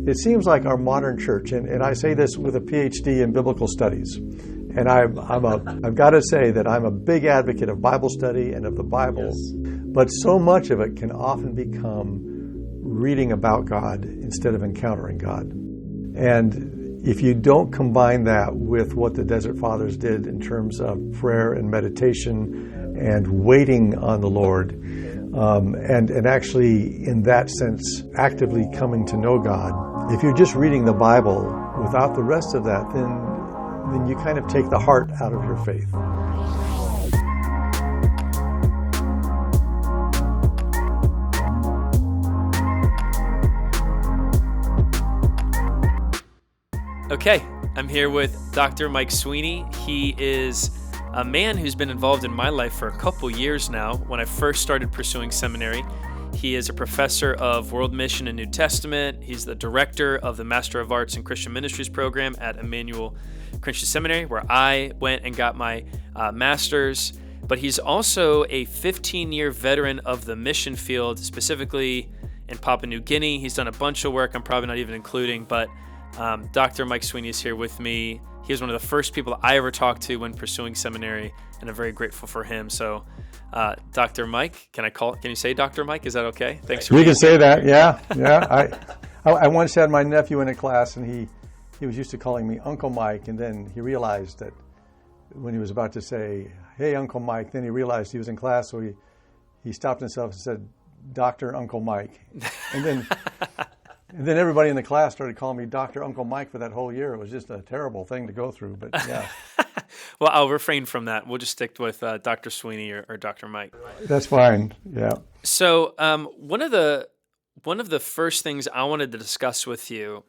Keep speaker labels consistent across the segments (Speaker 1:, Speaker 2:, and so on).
Speaker 1: it seems like our modern church, and I say this with a PhD in biblical studies, and I've got to say that I'm a big advocate of Bible study and of the Bible, but so much of it can often become reading about God instead of encountering God. And if you don't combine that with what the Desert Fathers did in terms of prayer and meditation and waiting on the Lord, and actually in that sense actively coming to know God, if you're just reading the Bible without the rest of that, then you kind of take the heart out of your faith.
Speaker 2: Okay, I'm here with Dr. Mike Sweeney. He is a man who's been involved in my life for a couple years now. When I first started pursuing seminary, he is a professor of World Mission and New Testament. He's the director of the Master of Arts in Christian Ministries program at Emmanuel Christian Seminary, where I went and got my master's. But he's also a 15-year veteran of the mission field, specifically in Papa New Guinea. He's done a bunch of work I'm probably not even including, but Dr. Mike Sweeney is here with me. He was one of the first people I ever talked to when pursuing seminary, and I'm very grateful for him. So, Dr. Mike, can you say Dr. Mike? Is that okay? Thanks for
Speaker 1: You can say that, yeah. I once had my nephew in a class, and he was used to calling me Uncle Mike, and then he realized that when he was about to say, "Hey, Uncle Mike," then he realized he was in class, so he stopped himself and said, "Dr. Uncle Mike." And then everybody in the class started calling me Dr. Uncle Mike for that whole year. It was just a terrible thing to go through, but yeah.
Speaker 2: Well, I'll refrain from that. We'll just stick with Dr. Sweeney or Dr. Mike.
Speaker 1: That's fine, yeah.
Speaker 2: So one of the first things I wanted to discuss with you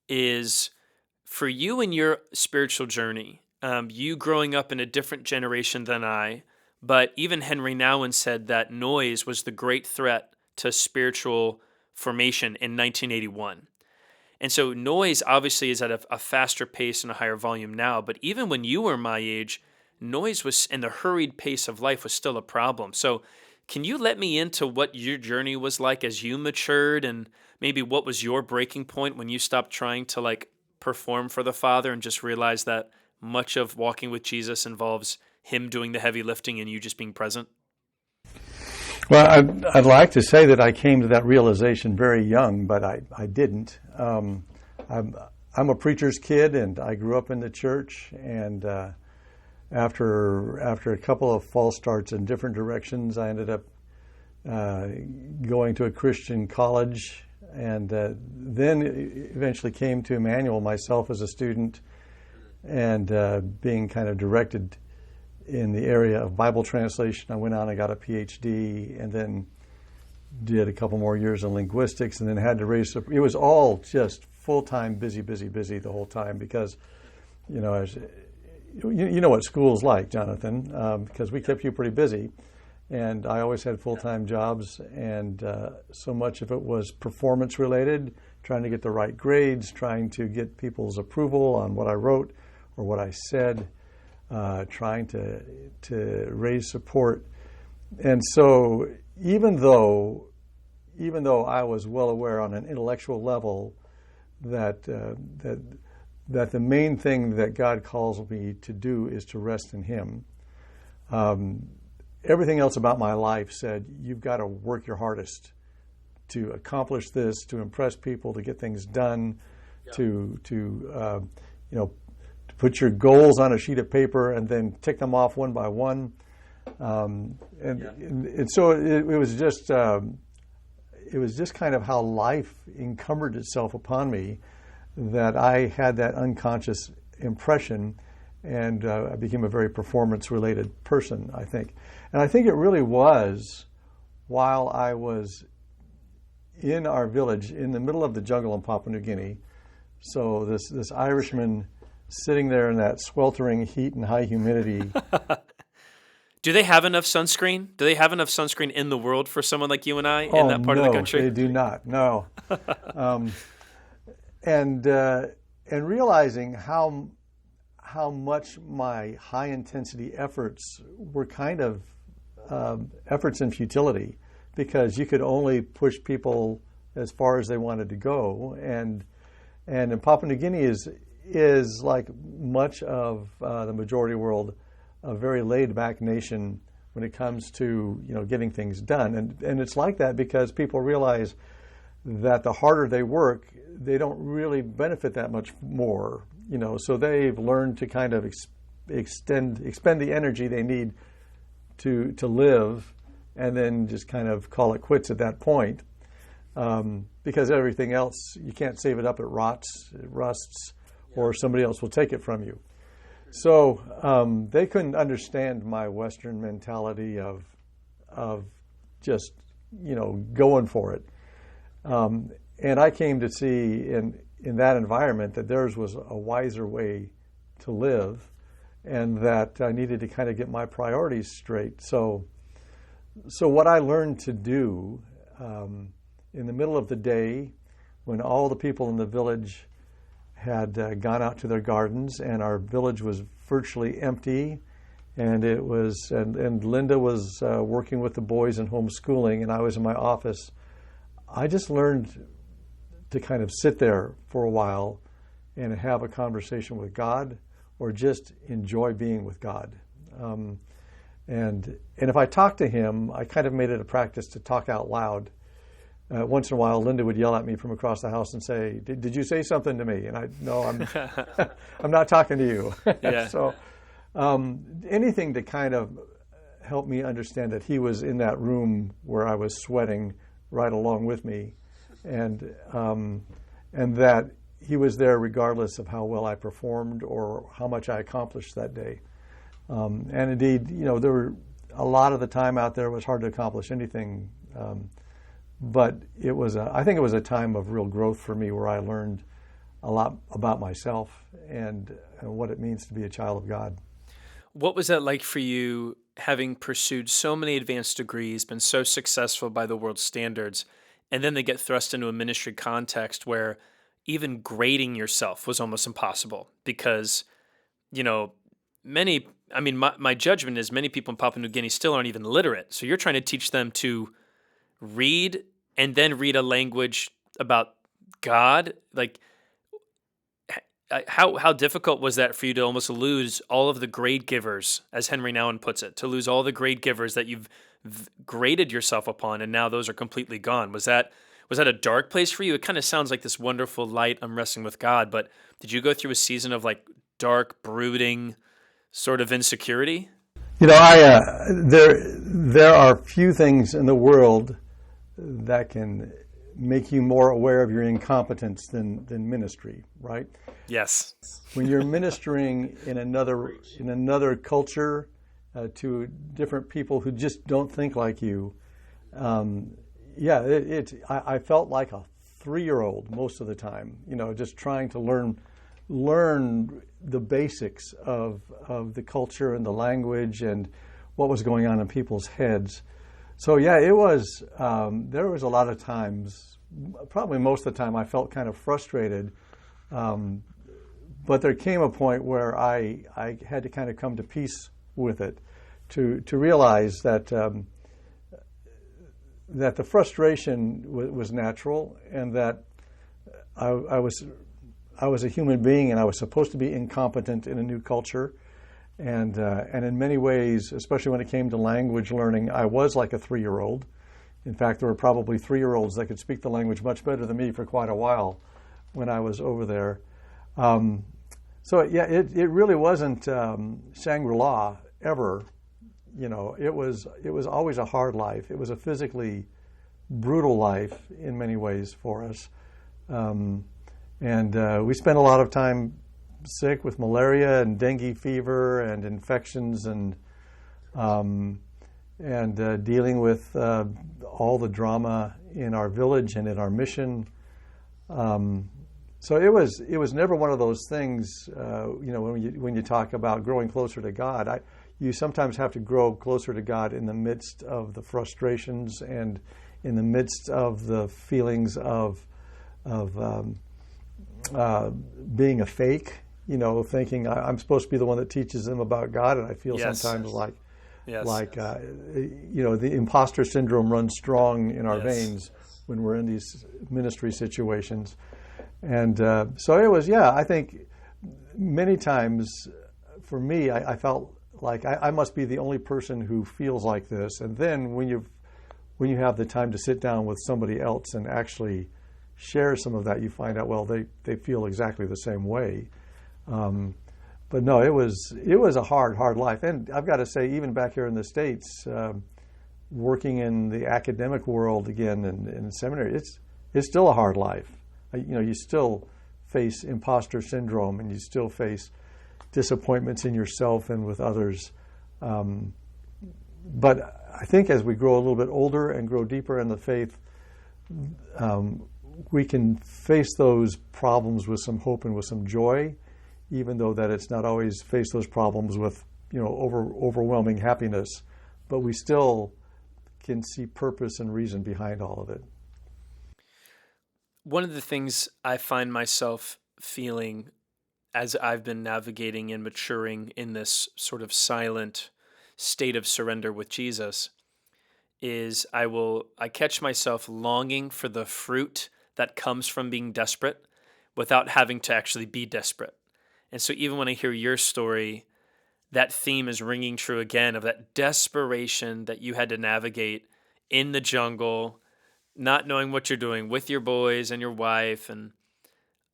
Speaker 2: is for you and your spiritual journey, you growing up in a different generation than I, but even Henry Nouwen said that noise was the great threat to spiritual formation in 1981. And so noise obviously is at a faster pace and a higher volume now, but even when you were my age, noise was, and the hurried pace of life was still a problem. So can you let me into what your journey was like as you matured, and maybe what was your breaking point when you stopped trying to perform for the Father and just realized that much of walking with Jesus involves him doing the heavy lifting and you just being present?
Speaker 1: Well, I'd like to say that I came to that realization very young, but I didn't. I'm a preacher's kid, and I grew up in the church. And after a couple of false starts in different directions, I ended up going to a Christian college, and then eventually came to Emmanuel myself as a student, and being kind of directed in the area of Bible translation. I went on and got a PhD, and then did a couple more years in linguistics, and then had to raise up. It was all just full-time, busy the whole time, because, you know what school's like, Jonathan, because we kept you pretty busy, and I always had full-time jobs, and so much of it was performance-related, trying to get the right grades, trying to get people's approval on what I wrote or what I said, trying to raise support. And so even though I was well aware on an intellectual level that the main thing that God calls me to do is to rest in him, everything else about my life said, you've got to work your hardest to accomplish this, to impress people, to get things done, to put your goals on a sheet of paper and then tick them off one by one. And so it was just kind of how life encumbered itself upon me, that I had that unconscious impression, and I became a very performance-related person, I think. And I think it really was while I was in our village in the middle of the jungle in Papua New Guinea. So this Irishman sitting there in that sweltering heat and high humidity.
Speaker 2: Do they have enough sunscreen? Do they have enough sunscreen in the world for someone like you and I in that part of the country?
Speaker 1: No, they do not. No. And realizing how much my high intensity efforts were kind of efforts in futility, because you could only push people as far as they wanted to go. And in Papua New Guinea is like much of the majority world, a very laid-back nation when it comes to getting things done. And it's like that because people realize that the harder they work, they don't really benefit that much more. So they've learned to kind of expend the energy they need to live, and then just kind of call it quits at that point. Because everything else, you can't save it up, it rusts, or somebody else will take it from you. So they couldn't understand my Western mentality of just, going for it. And I came to see in that environment that theirs was a wiser way to live, and that I needed to kind of get my priorities straight. So what I learned to do in the middle of the day, when all the people in the village had gone out to their gardens and our village was virtually empty, and Linda was working with the boys in homeschooling, and I was in my office, I just learned to kind of sit there for a while and have a conversation with God, or just enjoy being with God. And if I talked to him, I kind of made it a practice to talk out loud. Once in a while, Linda would yell at me from across the house and say, "Did you say something to me?" And no, I'm not talking to you.
Speaker 2: Yeah.
Speaker 1: So anything to kind of help me understand that he was in that room where I was sweating right along with me, and that he was there regardless of how well I performed or how much I accomplished that day. And indeed, there were a lot of the time out there it was hard to accomplish anything. But I think it was a time of real growth for me, where I learned a lot about myself and what it means to be a child of God.
Speaker 2: What was that like for you, having pursued so many advanced degrees, been so successful by the world's standards, and then they get thrust into a ministry context where even grading yourself was almost impossible because, my judgment is many people in Papua New Guinea still aren't even literate. So you're trying to teach them to read and then read a language about God. Like, how difficult was that for you to almost lose all of the grade givers, as Henry Nouwen puts it, to lose all the grade givers that you've graded yourself upon, and now those are completely gone? Was that a dark place for you? It kind of sounds like this wonderful light, I'm wrestling with God, but did you go through a season of like dark, brooding sort of insecurity?
Speaker 1: There are few things in the world that can make you more aware of your incompetence than ministry, right?
Speaker 2: Yes.
Speaker 1: When you're ministering in another culture to different people who just don't think like you, I felt like a 3-year-old most of the time, just trying to learn the basics of the culture and the language and what was going on in people's heads. So it was, there was a lot of times, probably most of the time, I felt kind of frustrated. But there came a point where I had to kind of come to peace with it, to realize that the frustration was natural, and that I was a human being, and I was supposed to be incompetent in a new culture. And in many ways, especially when it came to language learning, I was like a 3-year-old. In fact, there were probably 3-year-olds that could speak the language much better than me for quite a while when I was over there. It really wasn't Shangri-La ever. It was always a hard life. It was a physically brutal life in many ways for us. We spent a lot of time sick with malaria and dengue fever and infections, and dealing with all the drama in our village and in our mission. So it was never one of those things. When you talk about growing closer to God, you sometimes have to grow closer to God in the midst of the frustrations and in the midst of the feelings of being a fake. Thinking I'm supposed to be the one that teaches them about God, and I feel sometimes the imposter syndrome runs strong in our veins when we're in these ministry situations. And so it was, I think many times for me, I felt like I must be the only person who feels like this. And then when you have the time to sit down with somebody else and actually share some of that, you find out, well, they feel exactly the same way. But no, it was a hard life. And I've got to say, even back here in the States, working in the academic world again in seminary, it's still a hard life. You still face imposter syndrome, and you still face disappointments in yourself and with others. But I think as we grow a little bit older and grow deeper in the faith, we can face those problems with some hope and with some joy, even though that it's not always face those problems with overwhelming happiness. But we still can see purpose and reason behind all of it.
Speaker 2: One of the things I find myself feeling as I've been navigating and maturing in this sort of silent state of surrender with Jesus is I catch myself longing for the fruit that comes from being desperate without having to actually be desperate. And so even when I hear your story, that theme is ringing true again, of that desperation that you had to navigate in the jungle, not knowing what you're doing with your boys and your wife. And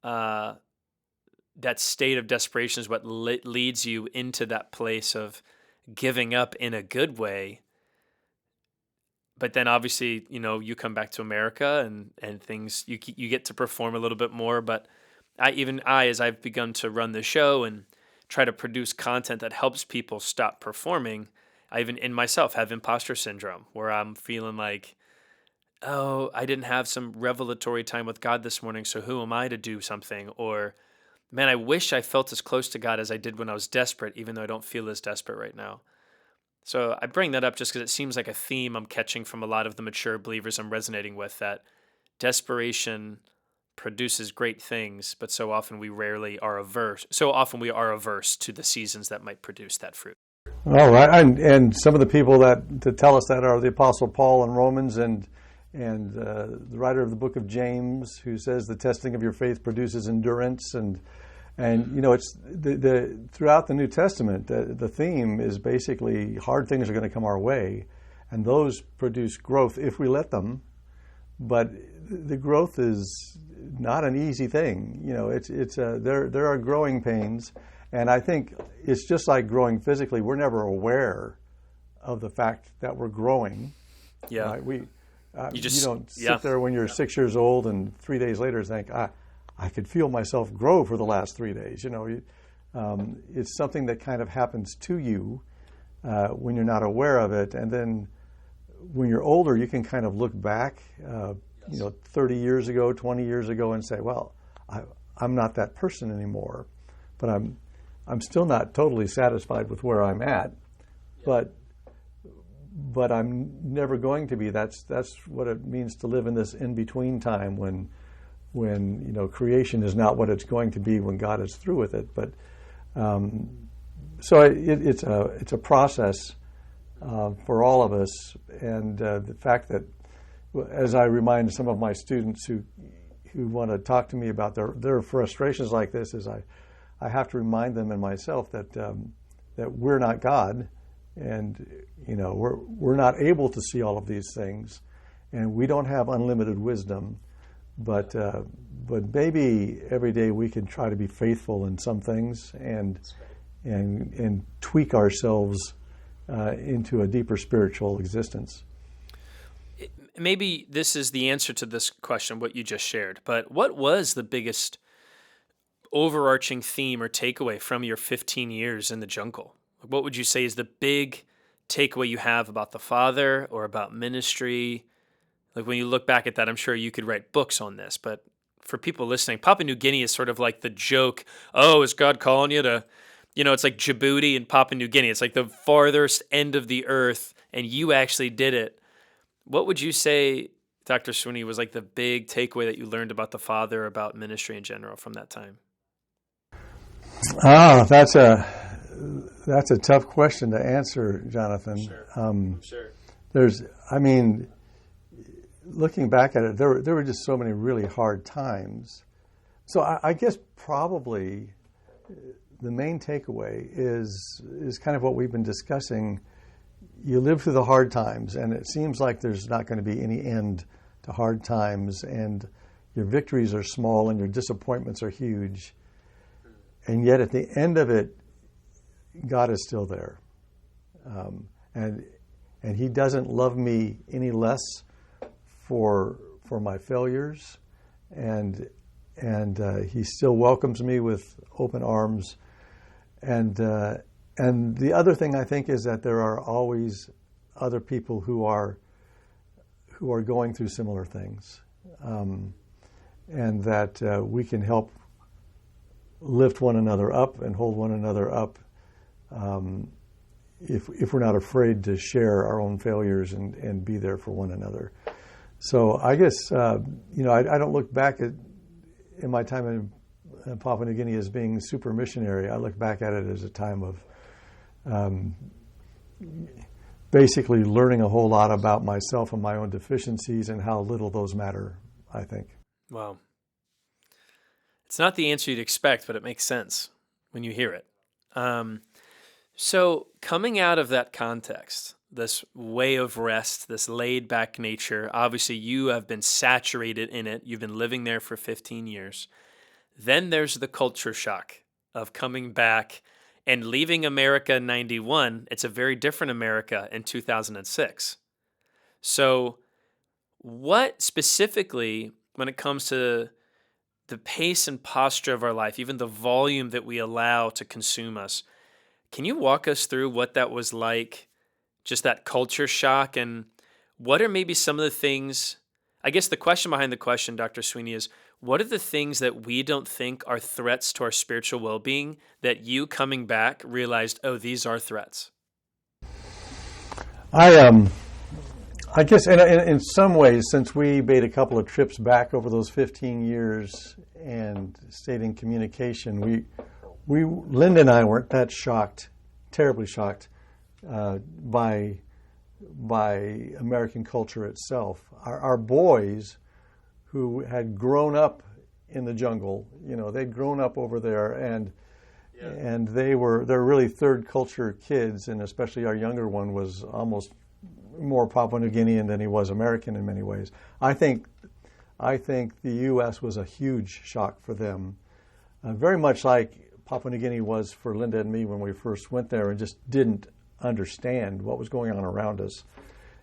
Speaker 2: that state of desperation is what leads you into that place of giving up in a good way. But then obviously, you come back to America and things, you get to perform a little bit more. But as I've begun to run the show and try to produce content that helps people stop performing, I even in myself have imposter syndrome, where I'm feeling like, oh, I didn't have some revelatory time with God this morning, so who am I to do something? Or, man, I wish I felt as close to God as I did when I was desperate, even though I don't feel as desperate right now. So I bring that up just because it seems like a theme I'm catching from a lot of the mature believers I'm resonating with, that desperation produces great things, but so often we are averse to the seasons that might produce that fruit.
Speaker 1: Oh, and some of the people that tell us that are the Apostle Paul in Romans and the writer of the book of James, who says the testing of your faith produces endurance, and it's throughout the New Testament the theme is basically hard things are going to come our way, and those produce growth if we let them. But the growth is not an easy thing. There are growing pains, and I think it's just like growing physically. We're never aware of the fact that we're growing.
Speaker 2: Yeah.
Speaker 1: Right? You don't sit there when you're 6 years old and 3 days later think, I could feel myself grow for the last 3 days. It's something that kind of happens to you when you're not aware of it. And then when you're older, you can kind of look back, 30 years ago, 20 years ago, and say, well, I'm not that person anymore. But I'm still not totally satisfied with where I'm at. But I'm never going to be. That's what it means to live in this in-between time when creation is not what it's going to be when God is through with it. But so it's a process for all of us, and the fact that, as I remind some of my students who want to talk to me about their frustrations like this, is I have to remind them and myself that we're not God. And we're not able to see all of these things, and we don't have unlimited wisdom. But maybe every day we can try to be faithful in some things and tweak ourselves into a deeper spiritual existence.
Speaker 2: Maybe this is the answer to this question, what you just shared. But what was the biggest overarching theme or takeaway from your 15 years in the jungle? What would you say is the big takeaway you have about the Father or about ministry? Like when you look back at that, I'm sure you could write books on this, but for people listening, Papa New Guinea is sort of like the joke, oh, is God calling you to, it's like Djibouti and Papa New Guinea. It's like the farthest end of the earth, and you actually did it. What would you say, Dr. Sweeney, was like the big takeaway that you learned about the Father, about ministry in general from that time?
Speaker 1: That's a tough question to answer, Jonathan.
Speaker 2: Sure. Sure.
Speaker 1: looking back at it, there were just so many really hard times. So I guess probably the main takeaway is kind of what we've been discussing. You live through the hard times, and it seems like there's not going to be any end to hard times, and your victories are small and your disappointments are huge. And yet at the end of it, God is still there. And he doesn't love me any less for my failures, and he still welcomes me with open arms. And the other thing I think is that there are always other people who are going through similar things, and that we can help lift one another up and hold one another up if we're not afraid to share our own failures and be there for one another. So I guess I don't look back in my time in Papua New Guinea as being super missionary. I look back at it as a time of basically learning a whole lot about myself and my own deficiencies and how little those matter, I think.
Speaker 2: Wow. It's not the answer you'd expect, but it makes sense when you hear it. So coming out of that context, this way of rest, this laid-back nature, obviously you have been saturated in it. You've been living there for 15 years. Then there's the culture shock of coming back and leaving America in 91. It's a very different America in 2006. So what specifically, when it comes to the pace and posture of our life, even the volume that we allow to consume us, can you walk us through what that was like, just that culture shock, and what are maybe some of the things, I guess the question behind the question, Dr. Sweeney, is what are the things that we don't think are threats to our spiritual well-being that you coming back realized, oh, these are threats?
Speaker 1: I guess in some ways, since we made a couple of trips back over those 15 years and stayed in communication, Linda and I weren't that shocked, terribly shocked, by American culture itself. Our boys, who had grown up in the jungle, they'd grown up over there, and they're really third culture kids, and especially our younger one was almost more Papua New Guinean than he was American in many ways. I think the U.S. was a huge shock for them, very much like Papua New Guinea was for Linda and me when we first went there and just didn't understand what was going on around us.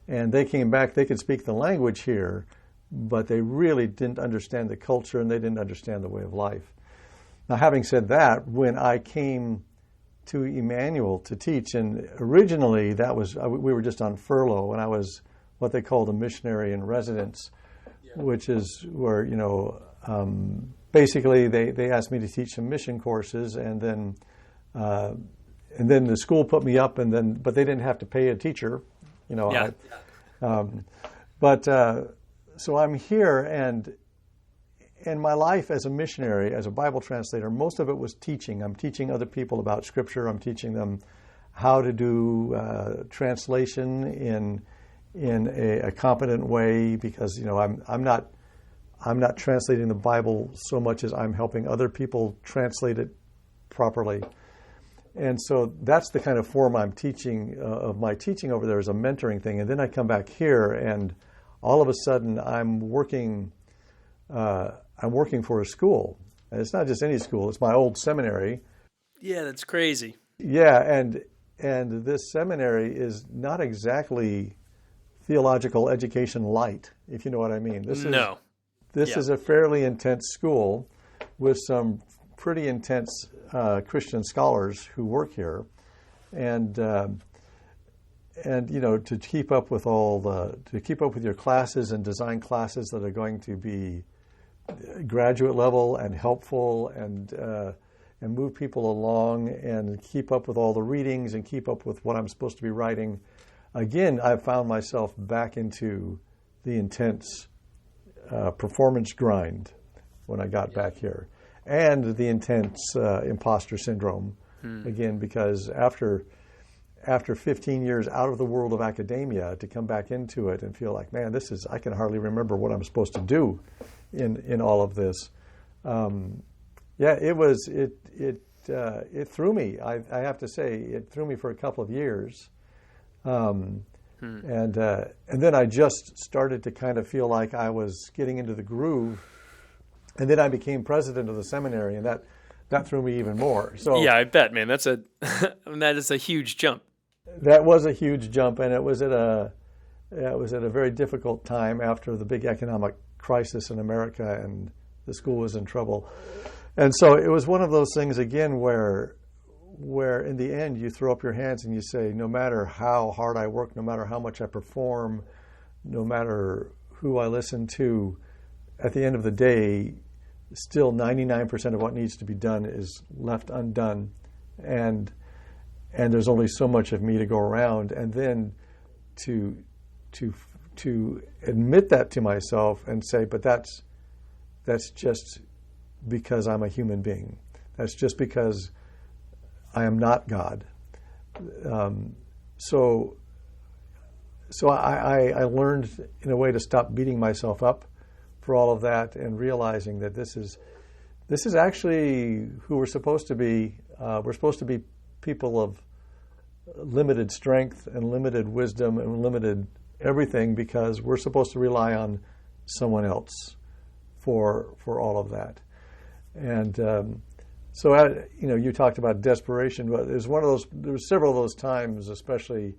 Speaker 1: And they came back, they could speak the language here, but they really didn't understand the culture and they didn't understand the way of life. Now, having said that, when I came to Emmanuel to teach, and originally we were just on furlough, and I was what they called a missionary in residence, which is where, basically they asked me to teach some mission courses, and then the school put me up, but they didn't have to pay a teacher, so I'm here, and my life as a missionary, as a Bible translator, most of it was teaching. I'm teaching other people about Scripture. I'm teaching them how to do translation in a competent way, because I'm not translating the Bible so much as I'm helping other people translate it properly. And so that's the kind of form I'm teaching of my teaching over there, is a mentoring thing. And then I come back here, and all of a sudden I'm working for a school. And it's not just any school, it's my old seminary.
Speaker 2: Yeah, that's crazy.
Speaker 1: Yeah, and this seminary is not exactly theological education light, if you know what I mean. This is a fairly intense school with some pretty intense Christian scholars who work here, and to keep up with your classes and design classes that are going to be graduate level and helpful and move people along, and keep up with all the readings and keep up with what I'm supposed to be writing. Again, I found myself back into the intense performance grind when I got back here, and the intense imposter syndrome again, because after after 15 years out of the world of academia, to come back into it and feel like, man, I can hardly remember what I'm supposed to do in all of this. It threw me. I have to say, it threw me for a couple of years. And then I just started to kind of feel like I was getting into the groove. And then I became president of the seminary, and that threw me even more. So
Speaker 2: yeah, I bet, man. That is a huge jump.
Speaker 1: That was a huge jump, and it was at a very difficult time after the big economic crisis in America, and the school was in trouble. And so it was one of those things again where in the end you throw up your hands and you say, no matter how hard I work, no matter how much I perform, no matter who I listen to, at the end of the day, still 99% of what needs to be done is left undone, and there's only so much of me to go around. And then to admit that to myself and say, but that's just because I'm a human being. That's just because I am not God. So I learned in a way to stop beating myself up for all of that, and realizing that this is actually who we're supposed to be. We're supposed to be people of limited strength and limited wisdom and limited everything, because we're supposed to rely on someone else for all of that. And you talked about desperation, but there were several of those times, especially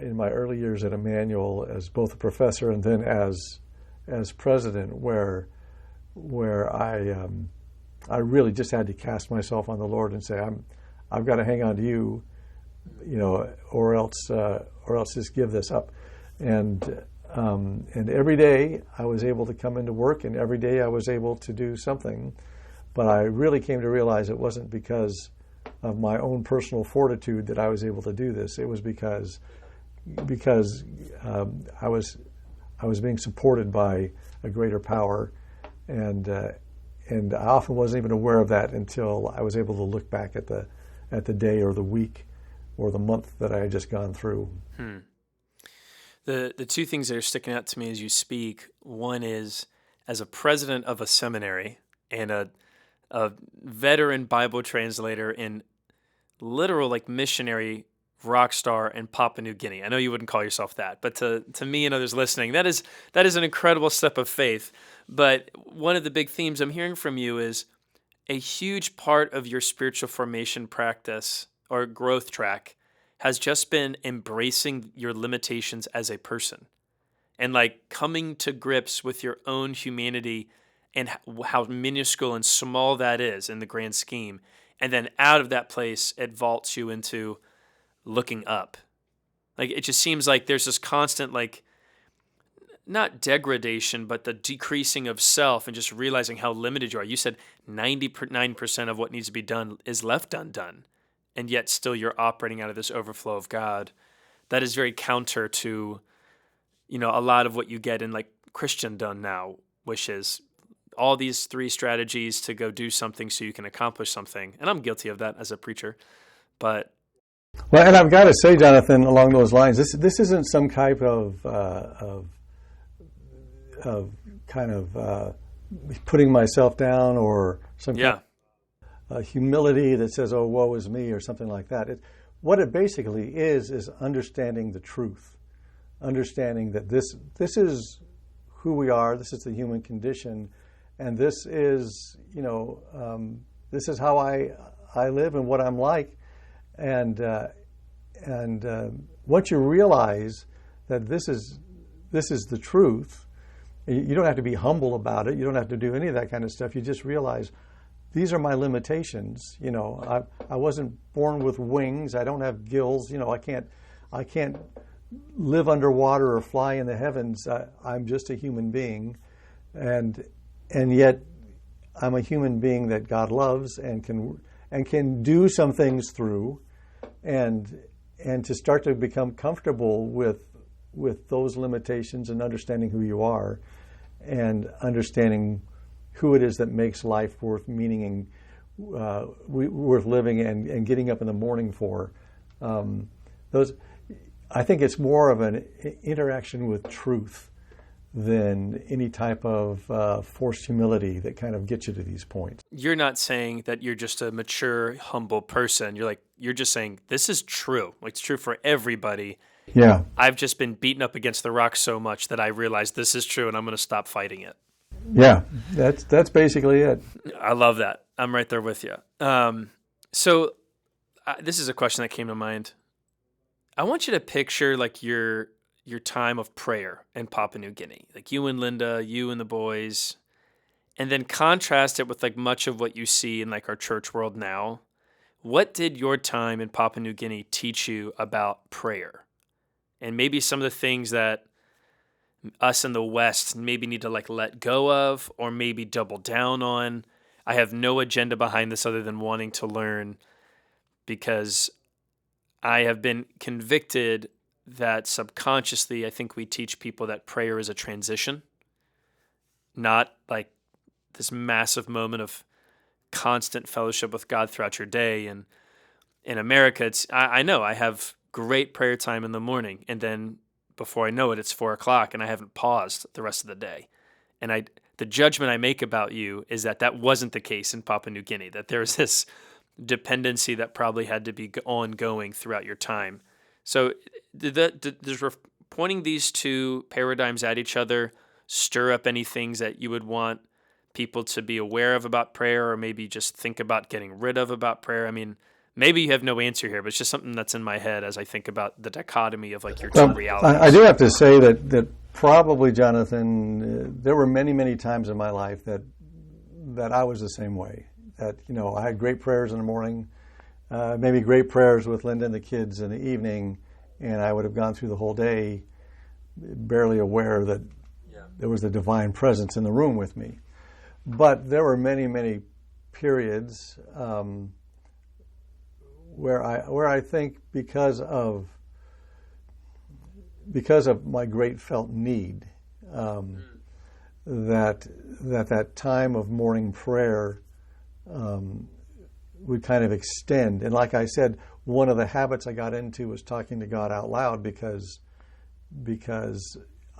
Speaker 1: in my early years at Emmanuel as both a professor and then as president, where I really just had to cast myself on the Lord and say, I've got to hang on to you, or else just give this up. And every day I was able to come into work, and every day I was able to do something. But I really came to realize it wasn't because of my own personal fortitude that I was able to do this. It was because I was being supported by a greater power, and I often wasn't even aware of that until I was able to look back at the day or the week or the month that I had just gone through.
Speaker 2: The two things that are sticking out to me as you speak, one is as a president of a seminary and a veteran Bible translator in literal missionary rock star in Papa New Guinea. I know you wouldn't call yourself that, but to me and others listening, that is an incredible step of faith. But one of the big themes I'm hearing from you is a huge part of your spiritual formation practice or growth track has just been embracing your limitations as a person and coming to grips with your own humanity and how minuscule and small that is in the grand scheme. And then out of that place, it vaults you into looking up. It just seems like there's this constant, not degradation, but the decreasing of self and just realizing how limited you are. You said 99% of what needs to be done is left undone, and yet still you're operating out of this overflow of God. That is very counter to, a lot of what you get in Christendom now, which is all these 3 strategies to go do something so you can accomplish something. And I'm guilty of that as a preacher. But
Speaker 1: well, and I've got to say, Jonathan, along those lines, this isn't some type of kind of putting myself down or some kind of humility that says, "Oh, woe is me," or something like that. What it basically is understanding the truth, understanding that this is who we are, this is the human condition, and this is this is how I live and what I'm like. And once you realize that this is the truth, you don't have to be humble about it. You don't have to do any of that kind of stuff. You just realize these are my limitations. I wasn't born with wings. I don't have gills. I can't live underwater or fly in the heavens. I'm just a human being, and yet I'm a human being that God loves and can do some things through, and to start to become comfortable with those limitations and understanding who you are and understanding who it is that makes life worth meaning and worth living and getting up in the morning for. Those, I think it's more of an interaction with truth than any type of forced humility that kind of gets you to these points.
Speaker 2: You're not saying that you're just a mature, humble person. You're just saying this is true. Like, it's true for everybody.
Speaker 1: Yeah.
Speaker 2: I've just been beaten up against the rock so much that I realize this is true and I'm going to stop fighting it.
Speaker 1: Yeah, that's basically it.
Speaker 2: I love that. I'm right there with you. This is a question that came to mind. I want you to picture like your time of prayer in Papua New Guinea, like you and Linda, you and the boys, and then contrast it with like much of what you see in like our church world now. What did your time in Papua New Guinea teach you about prayer? And maybe some of the things that us in the West maybe need to like let go of or maybe double down on. I have no agenda behind this other than wanting to learn, because I have been convicted that subconsciously I think we teach people that prayer is a transition, not like this massive moment of constant fellowship with God throughout your day. And in America, I know I have great prayer time in the morning, and then before I know it, it's 4:00 and I haven't paused the rest of the day. And the judgment I make about you is that wasn't the case in Papua New Guinea, that there's this dependency that probably had to be ongoing throughout your time. So does pointing these two paradigms at each other stir up any things that you would want people to be aware of about prayer, or maybe just think about getting rid of about prayer? I mean, maybe you have no answer here, but it's just something that's in my head as I think about the dichotomy of like your two realities.
Speaker 1: I do have to say that probably, Jonathan, there were many, many times in my life that I was the same way. That, I had great prayers in the morning, maybe great prayers with Linda and the kids in the evening, and I would have gone through the whole day barely aware that there was a divine presence in the room with me. But there were many, many periods where I think because of my great felt need, that time of morning prayer would kind of extend. And like I said, one of the habits I got into was talking to God out loud, because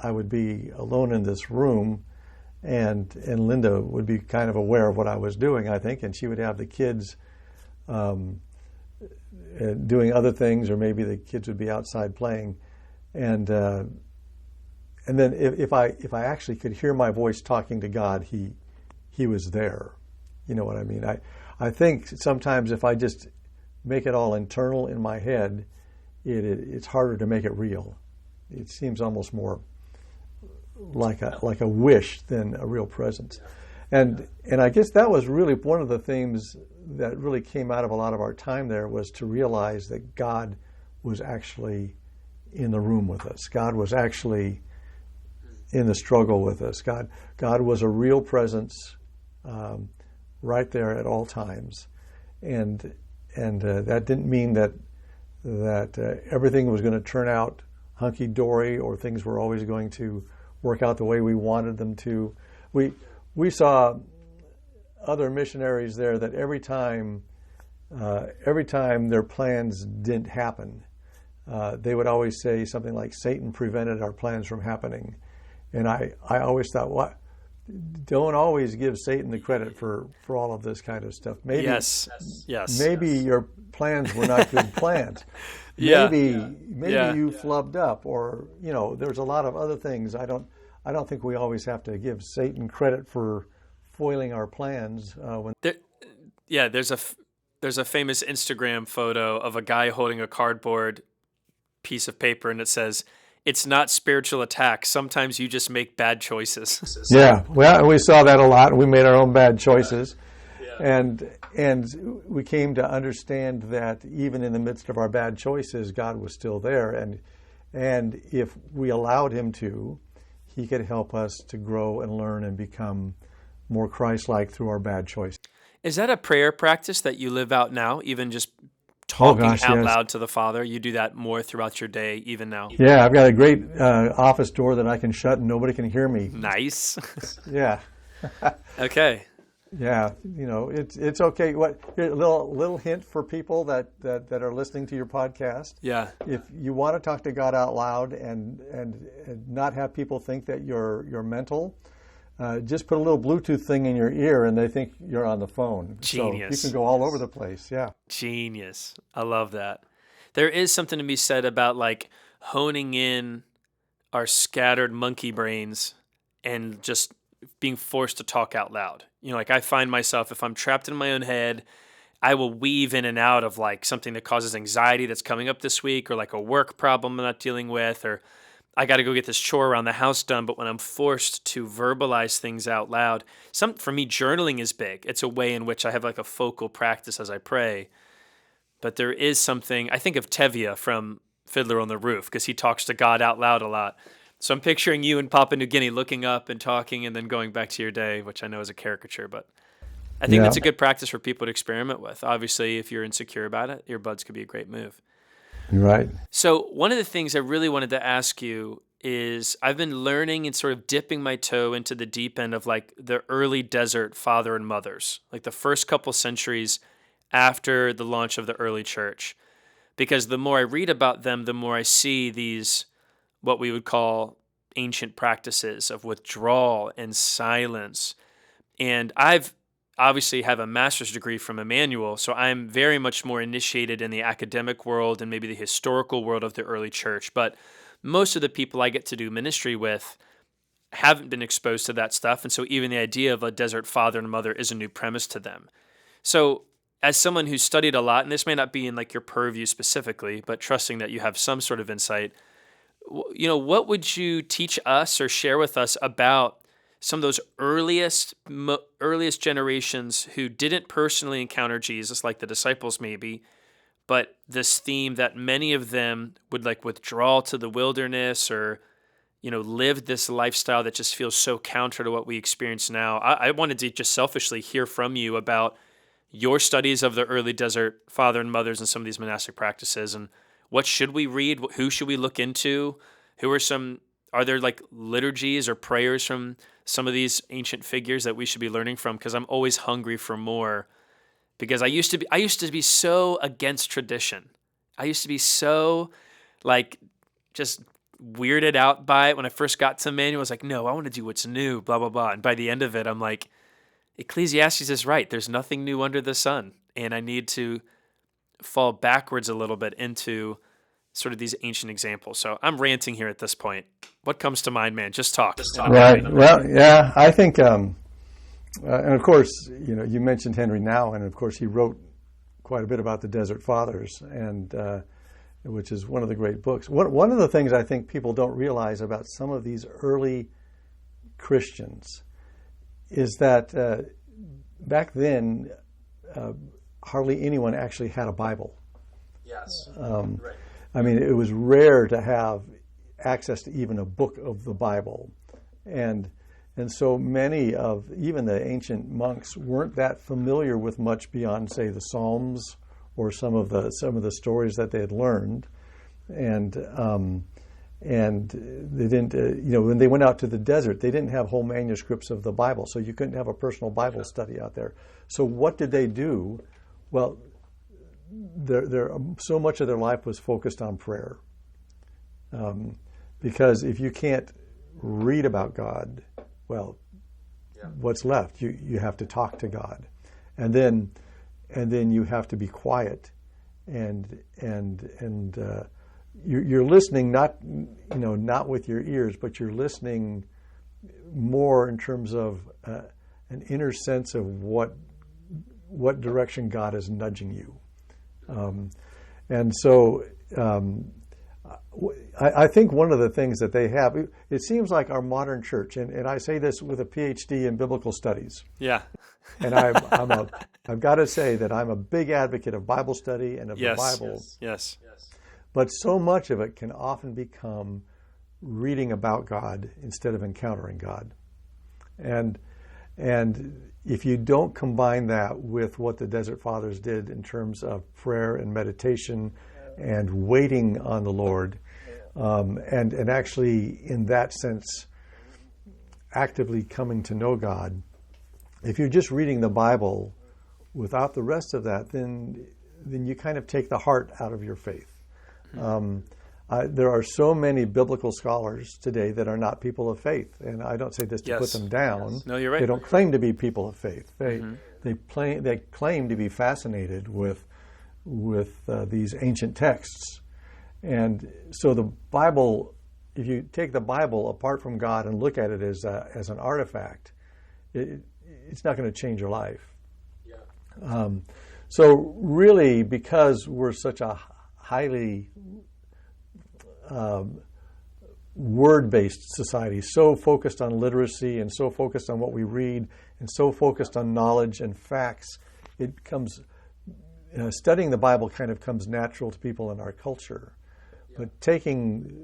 Speaker 1: I would be alone in this room, and Linda would be kind of aware of what I was doing, I think, and she would have the kids doing other things, or maybe the kids would be outside playing, and then if I actually could hear my voice talking to God, he was there. You know what I mean? I think sometimes if I just make it all internal in my head, it's harder to make it real. It seems almost more like a wish than a real presence. And I guess that was really one of the themes that really came out of a lot of our time there, was to realize that God was actually in the room with us. God was actually in the struggle with us. God was a real presence right there at all times. And that didn't mean that everything was going to turn out hunky-dory, or things were always going to work out the way we wanted them to. We saw other missionaries there that every time their plans didn't happen, they would always say something like, "Satan prevented our plans from happening." And I always thought, what? Don't always give Satan the credit for all of this kind of stuff. Maybe,
Speaker 2: yes.
Speaker 1: Maybe your plans were not good plans. Maybe you flubbed up, or there's a lot of other things. I don't think we always have to give Satan credit for foiling our plans.
Speaker 2: There's a famous Instagram photo of a guy holding a cardboard piece of paper, and it says, "It's not spiritual attack. Sometimes you just make bad choices."
Speaker 1: Yeah, well, we saw that a lot. We made our own bad choices. And we came to understand that even in the midst of our bad choices, God was still there. And if we allowed him to, he could help us to grow and learn and become more Christ-like through our bad choices.
Speaker 2: Is that a prayer practice that you live out now, even just talking out loud to the Father? You do that more throughout your day, even now?
Speaker 1: Yeah, I've got a great office door that I can shut and nobody can hear me.
Speaker 2: Nice.
Speaker 1: Yeah.
Speaker 2: Okay.
Speaker 1: Yeah, it's okay. Here, a little hint for people that are listening to your podcast.
Speaker 2: Yeah.
Speaker 1: If you want to talk to God out loud and not have people think that you're mental, just put a little Bluetooth thing in your ear and they think you're on the phone.
Speaker 2: Genius.
Speaker 1: So you can go all over the place. Yeah.
Speaker 2: Genius. I love that. There is something to be said about like honing in our scattered monkey brains and just being forced to talk out loud. Like I find myself, if I'm trapped in my own head, I will weave in and out of like something that causes anxiety that's coming up this week, or like a work problem I'm not dealing with, or I got to go get this chore around the house done. But when I'm forced to verbalize things out loud, for me, journaling is big. It's a way in which I have like a focal practice as I pray. But there is something, I think of Tevye from Fiddler on the Roof, because he talks to God out loud a lot. So I'm picturing you in Papua New Guinea looking up and talking and then going back to your day, which I know is a caricature, but I think that's a good practice for people to experiment with. Obviously, if you're insecure about it, earbuds could be a great move.
Speaker 1: Right.
Speaker 2: So one of the things I really wanted to ask you is I've been learning and sort of dipping my toe into the deep end of like the early desert father and mothers, like the first couple centuries after the launch of the early church. Because the more I read about them, the more I see these what we would call ancient practices of withdrawal and silence. And I've obviously have a master's degree from Emmanuel, so I'm very much more initiated in the academic world and maybe the historical world of the early church. But most of the people I get to do ministry with haven't been exposed to that stuff. And so even the idea of a desert father and mother is a new premise to them. So as someone who's studied a lot, and this may not be in like your purview specifically, but trusting that you have some sort of insight, what would you teach us or share with us about some of those earliest generations who didn't personally encounter Jesus, like the disciples maybe, but this theme that many of them would like withdraw to the wilderness or, live this lifestyle that just feels so counter to what we experience now? I wanted to just selfishly hear from you about your studies of the early desert father and mothers and some of these monastic practices, and what should we read? Who should we look into? Are there like liturgies or prayers from some of these ancient figures that we should be learning from? Because I'm always hungry for more. Because I used to be so against tradition. I used to be so like just weirded out by it when I first got to Emmanuel. I was like, no, I want to do what's new, blah, blah, blah. And by the end of it, I'm like, Ecclesiastes is right. There's nothing new under the sun. And I need to fall backwards a little bit into sort of these ancient examples. So I'm ranting here at this point. What comes to mind, man? Just talk.
Speaker 1: Right. Well, yeah, I think, and of course, you mentioned Henry Now, and of course he wrote quite a bit about the Desert Fathers, and which is one of the great books. One of the things I think people don't realize about some of these early Christians is that back then, hardly anyone actually had a Bible.
Speaker 2: Yes.
Speaker 1: Right. I mean, it was rare to have access to even a book of the Bible, and so many of even the ancient monks weren't that familiar with much beyond, say, the Psalms or some of the stories that they had learned, and they didn't, when they went out to the desert, they didn't have whole manuscripts of the Bible, so you couldn't have a personal Bible study out there. So what did they do? Well, so much of their life was focused on prayer, because if you can't read about God, well, what's left? You have to talk to God, and then you have to be quiet, and you're listening not with your ears, but you're listening more in terms of an inner sense of what direction God is nudging you. And so I think one of the things that they have, it seems like our modern church, and I say this with a PhD in biblical studies.
Speaker 2: Yeah.
Speaker 1: And I've got to say that I'm a big advocate of Bible study and of the Bible.
Speaker 2: Yes.
Speaker 1: But so much of it can often become reading about God instead of encountering God. And if you don't combine that with what the Desert Fathers did in terms of prayer and meditation and waiting on the Lord, and actually in that sense actively coming to know God, if you're just reading the Bible without the rest of that, then you kind of take the heart out of your faith. There are so many biblical scholars today that are not people of faith, and I don't say this to put them down.
Speaker 2: No, you're right.
Speaker 1: They don't claim to be people of faith. They claim to be fascinated with these ancient texts, and so the Bible. If you take the Bible apart from God and look at it as an artifact, it's not going to change your life. Yeah. So really, because we're such a highly word-based society, so focused on literacy and so focused on what we read and so focused on knowledge and facts, it becomes studying the Bible kind of comes natural to people in our culture. But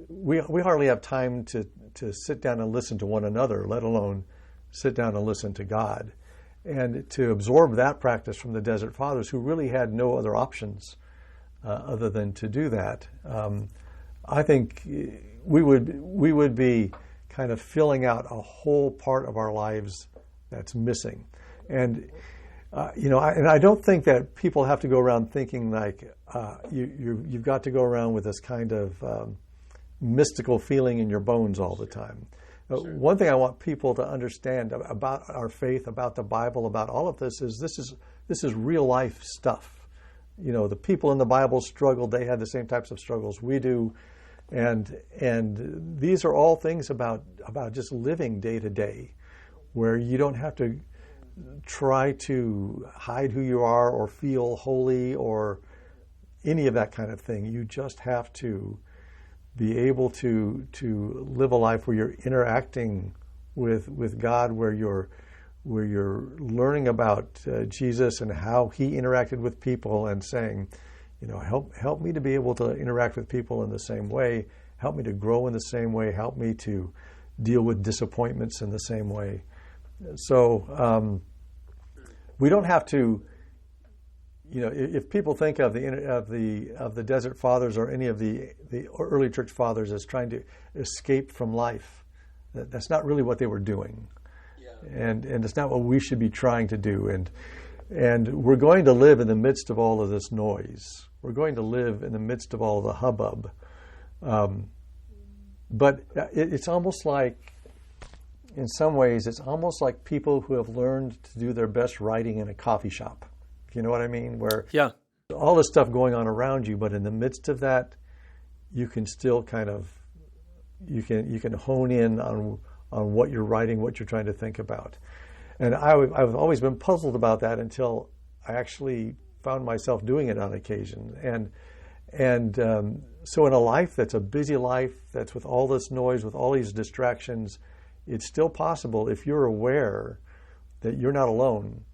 Speaker 1: we hardly have time to sit down and listen to one another, let alone sit down and listen to God. And to absorb that practice from the Desert Fathers, who really had no other options other than to do that, I think we would be kind of filling out a whole part of our lives that's missing. And and I don't think that people have to go around thinking like you've got to go around with this kind of mystical feeling in your bones all the time. Sure. One thing I want people to understand about our faith, about the Bible, about all of this is real life stuff. The people in the Bible struggled; they had the same types of struggles we do, and these are all things about just living day to day, where you don't have to try to hide who you are or feel holy or any of that kind of thing. You just have to be able to live a life where you're interacting with God, where you're learning about Jesus and how he interacted with people, and saying, help me to be able to interact with people in the same way, help me to grow in the same way, help me to deal with disappointments in the same way. So we don't have to. If people think of the Desert Fathers or any of the early church fathers as trying to escape from life, that's not really what they were doing, and it's not what we should be trying to do. And we're going to live in the midst of all of this noise. We're going to live in the midst of all of the hubbub. But it's almost like, in some ways, it's almost like people who have learned to do their best writing in a coffee shop. You know what I mean? Where all this stuff going on around you, but in the midst of that, you can still kind of you can hone in on what you're writing, what you're trying to think about. And I've always been puzzled about that until I actually found myself doing it on occasion. And so in a life that's a busy life, that's with all this noise, with all these distractions, it's still possible, if you're aware that you're not alone,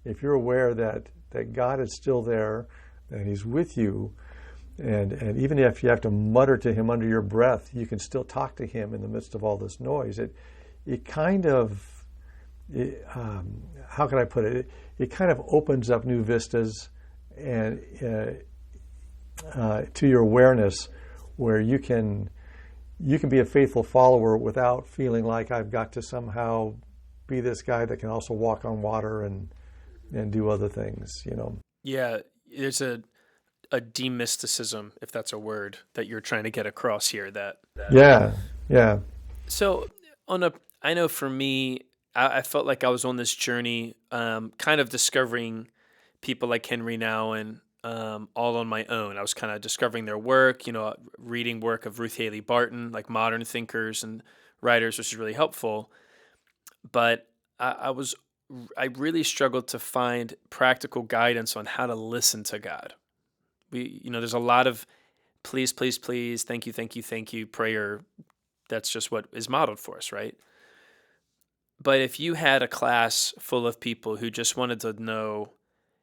Speaker 1: if you're aware that God is still there and he's with you, and even if you have to mutter to him under your breath, you can still talk to him in the midst of all this noise. It kind of, how can I put it? It kind of opens up new vistas and to your awareness, where you can be a faithful follower without feeling like I've got to somehow be this guy that can also walk on water and do other things,
Speaker 2: Yeah, there's a demysticism, if that's a word, that you're trying to get across here. Yeah. So I know for me, I felt like I was on this journey, kind of discovering people like Henry Nouwen, all on my own. I was kind of discovering their work, reading work of Ruth Haley Barton, like modern thinkers and writers, which is really helpful. But I really struggled to find practical guidance on how to listen to God. There's a lot of please, please, please, thank you prayer. That's just what is modeled for us, right? But if you had a class full of people who just wanted to know,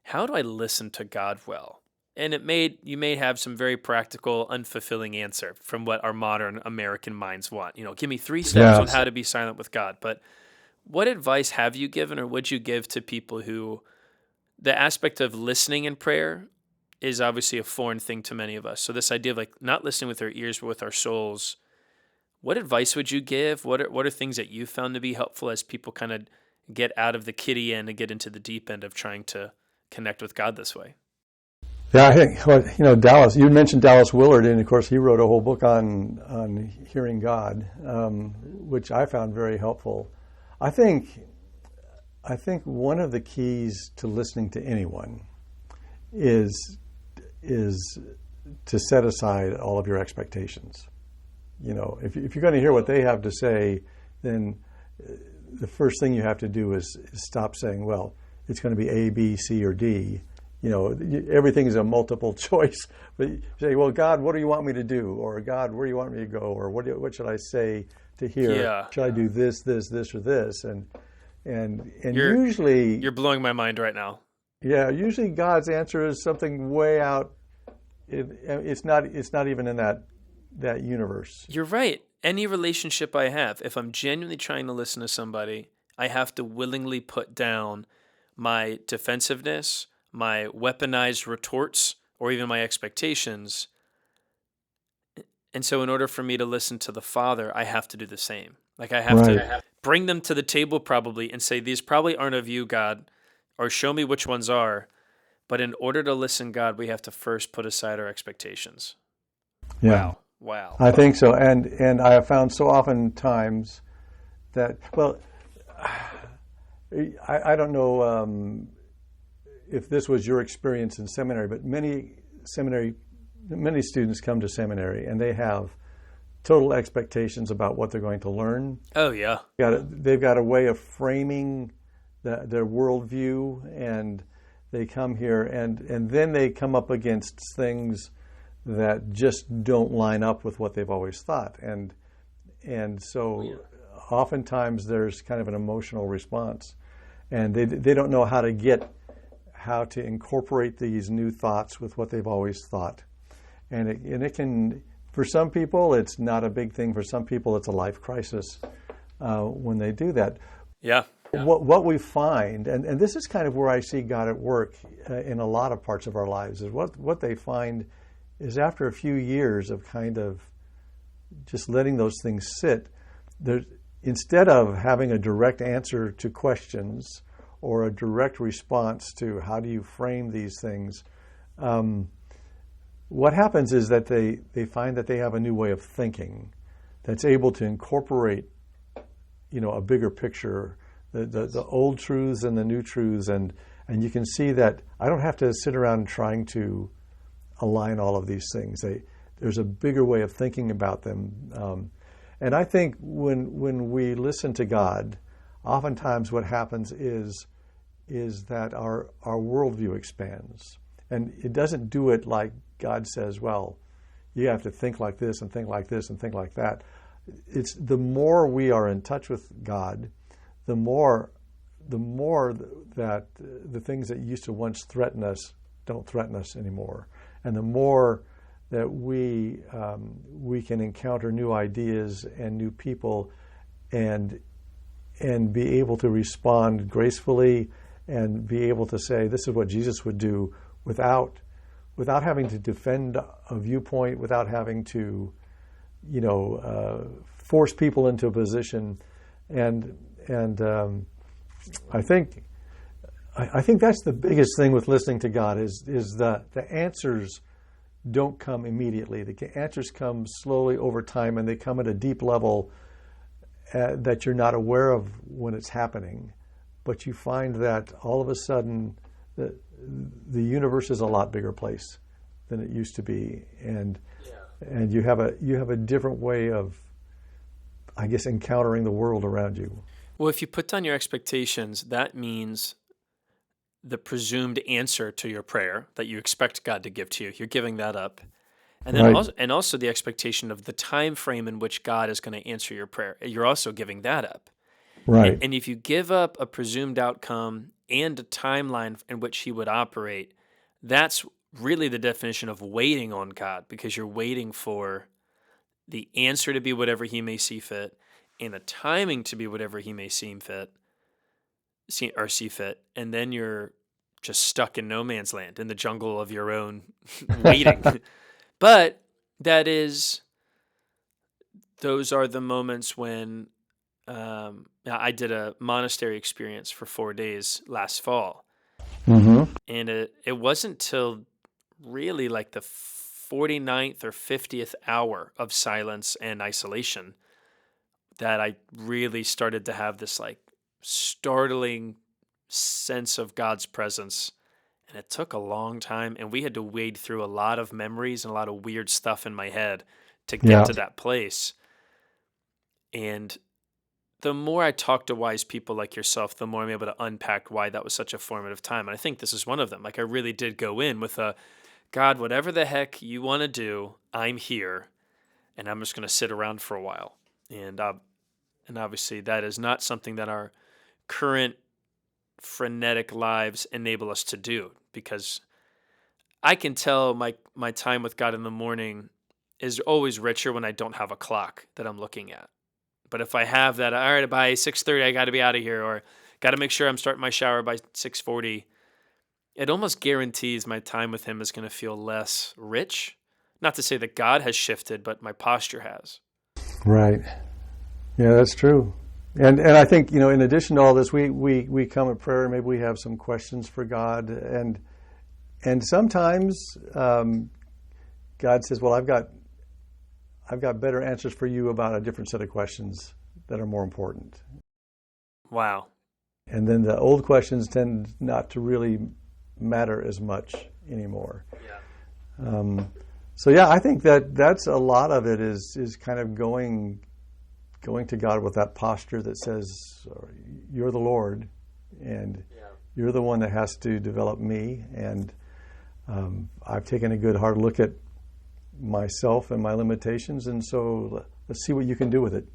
Speaker 2: how do I listen to God well? And you may have some very practical, unfulfilling answer from what our modern American minds want. Give me 3 steps on how to be silent with God. But what advice have you given, or would you give to people who the aspect of listening in prayer is obviously a foreign thing to many of us? So this idea of like not listening with our ears, but with our souls, what advice would you give? What are things that you found to be helpful as people kind of get out of the kiddie end and get into the deep end of trying to connect with God this way.
Speaker 1: Yeah, I think Dallas. You mentioned Dallas Willard, and of course he wrote a whole book on hearing God, which I found very helpful. I think one of the keys to listening to anyone is to set aside all of your expectations. If you're going to hear what they have to say, then the first thing you have to do is stop saying, well, it's going to be A, B, C, or D. Everything is a multiple choice. But you say, well, God, what do you want me to do? Or God, where do you want me to go? Or what should I say to hear?
Speaker 2: Yeah.
Speaker 1: Should I do this, or this? And
Speaker 2: you're blowing my mind right now.
Speaker 1: Yeah, usually God's answer is something way out. It's not even in that universe.
Speaker 2: You're right. Any relationship I have, if I'm genuinely trying to listen to somebody, I have to willingly put down my defensiveness, my weaponized retorts, or even my expectations. And so in order for me to listen to the Father, I have to do the same. Like I have to bring them to the table probably and say, these probably aren't of you, God, or show me which ones are. But in order to listen, God, we have to first put aside our expectations.
Speaker 1: Yeah.
Speaker 2: Wow.
Speaker 1: I think so. And I have found so often times that, well, I don't know if this was your experience in seminary, but many students come to seminary and they have total expectations about what they're going to learn.
Speaker 2: Oh, yeah.
Speaker 1: They've got a way of framing their worldview, and they come here and then they come up against things that just don't line up with what they've always thought. And so oftentimes there's kind of an emotional response, and they don't know how to incorporate these new thoughts with what they've always thought. And it can, for some people, it's not a big thing. For some people, it's a life crisis when they do that.
Speaker 2: Yeah.
Speaker 1: What we find, and this is kind of where I see God at work in a lot of parts of our lives, is what they find is after a few years of kind of just letting those things sit, instead of having a direct answer to questions or a direct response to how do you frame these things, what happens is that they find that they have a new way of thinking that's able to incorporate, a bigger picture, the old truths and the new truths, and you can see that I don't have to sit around trying to align all of these things. There's a bigger way of thinking about them. And I think when we listen to God, oftentimes what happens is that our worldview expands. And it doesn't do it like God says, well, you have to think like this and think like this and think like that. It's the more we are in touch with God, the more that the things that used to once threaten us don't threaten us anymore. And the more that we can encounter new ideas and new people and be able to respond gracefully and be able to say, this is what Jesus would do without having to defend a viewpoint, without having to, force people into a position. And I think that's the biggest thing with listening to God is the answers don't come immediately. The answers come slowly over time, and they come at a deep level that you're not aware of when it's happening. But you find that all of a sudden the universe is a lot bigger place than it used to be, and you have a different way of, I guess, encountering the world around you.
Speaker 2: Well, if you put down your expectations, that means the presumed answer to your prayer that you expect God to give to you, you're giving that up. And then also the expectation of the time frame in which God is going to answer your prayer. You're also giving that up.
Speaker 1: Right.
Speaker 2: And if you give up a presumed outcome and a timeline in which he would operate, that's really the definition of waiting on God, because you're waiting for the answer to be whatever he may see fit and the timing to be whatever he may see fit, and then you're just stuck in no man's land, in the jungle of your own waiting. But those are the moments when I did a monastery experience for 4 days last fall.
Speaker 1: Mm-hmm.
Speaker 2: And it wasn't till really like the 49th or 50th hour of silence and isolation that I really started to have this like startling sense of God's presence. And it took a long time, and we had to wade through a lot of memories and a lot of weird stuff in my head to get
Speaker 1: Yeah.
Speaker 2: to that place. And the more I talk to wise people like yourself, the more I'm able to unpack why that was such a formative time. And I think this is one of them. Like I really did go in with a, God, whatever the heck you want to do, I'm here, and I'm just going to sit around for a while. And obviously that is not something that our current frenetic lives enable us to do, because I can tell my time with God in the morning is always richer when I don't have a clock that I'm looking at. But if I have that, all right, by 6:30 I got to be out of here, or got to make sure I'm starting my shower by 6:40, it almost guarantees my time with him is going to feel less rich. Not to say that God has shifted, but my posture has.
Speaker 1: Right. Yeah, that's true. And I think, in addition to all this, we come at prayer, maybe we have some questions for God, and sometimes God says, well, I've got better answers for you about a different set of questions that are more important.
Speaker 2: Wow.
Speaker 1: And then the old questions tend not to really matter as much anymore.
Speaker 2: Yeah.
Speaker 1: So yeah, I think that's a lot of it is kind of going to God with that posture that says, you're the Lord, and you're the one that has to develop me. And I've taken a good hard look at myself and my limitations, and so let's see what you can do with it.